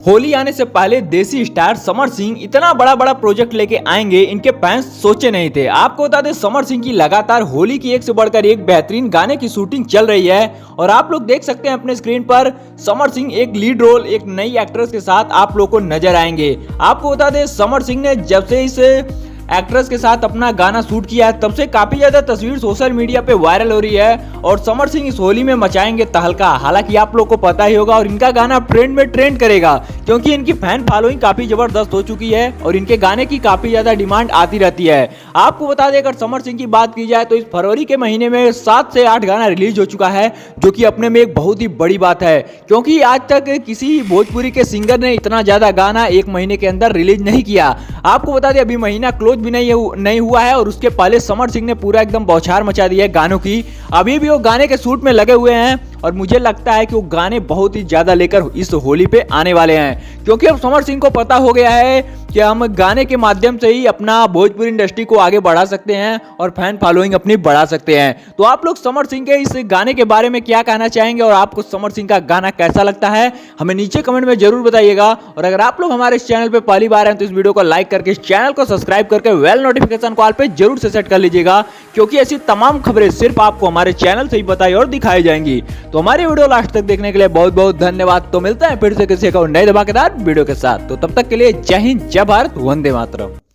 होली आने से पहले देसी स्टार समर सिंह इतना बड़ा बड़ा प्रोजेक्ट लेके आएंगे, इनके फैंस सोचे नहीं थे। आपको बता दें, समर सिंह की लगातार होली की एक से बढ़कर एक बेहतरीन गाने की शूटिंग चल रही है और आप लोग देख सकते हैं अपने स्क्रीन पर समर सिंह एक लीड रोल एक नई एक्ट्रेस के साथ आप लोग को नजर आएंगे। आपको बता दें, समर सिंह ने जब से इस एक्ट्रेस के साथ अपना गाना शूट किया है तब से काफी ज्यादा तस्वीर सोशल मीडिया पे वायरल हो रही है और समर सिंह इस होली में मचाएंगे तहलका। हालांकि आप लोग को पता ही होगा और इनका गाना ट्रेंड में ट्रेंड करेगा क्योंकि इनकी फैन फॉलोइंग काफी जबरदस्त हो चुकी है और इनके गाने की काफी ज्यादा डिमांड आती रहती है। आपको बता दें, अगर समर सिंह की बात की जाए तो इस फरवरी के महीने में 7 से 8 गाना रिलीज हो चुका है, जो कि अपने में एक बहुत ही बड़ी बात है क्योंकि आज तक किसी भोजपुरी के सिंगर ने इतना ज्यादा गाना एक महीने के अंदर रिलीज नहीं किया। आपको बता दें, अभी महीना क्लोज भी नहीं हुआ है और उसके पहले समर सिंह ने पूरा एकदम बौछार मचा दी है गानों की। अभी भी वो गाने के शूट में लगे हुए हैं और मुझे लगता है कि वो गाने बहुत ही ज्यादा लेकर इस होली पे आने वाले हैं क्योंकि अब समर सिंह को पता हो गया है कि हम गाने के माध्यम से ही अपना भोजपुरी इंडस्ट्री को आगे बढ़ा सकते हैं और फैन फॉलोइंग अपनी बढ़ा सकते हैं। तो आप लोग समर सिंह के इस गाने के बारे में क्या कहना चाहेंगे और आपको समर सिंह का गाना कैसा लगता है, हमें नीचे कमेंट में जरूर बताइएगा। और अगर आप लोग हमारे इस चैनल पे पहली बार हैं तो इस वीडियो को लाइक करके इस चैनल को सब्सक्राइब करके वेल नोटिफिकेशन कॉल पे जरूर से सेट कर लीजिएगा क्योंकि ऐसी तमाम खबरें सिर्फ आपको हमारे चैनल से ही बताई और दिखाई जाएंगी। तो हमारी वीडियो लास्ट तक देखने के लिए बहुत बहुत धन्यवाद। तो मिलते हैं फिर से किसी एक और नए धमाकेदार वीडियो के साथ। तो तब तक के लिए जय हिंद, जय भारत, वंदे मातरम।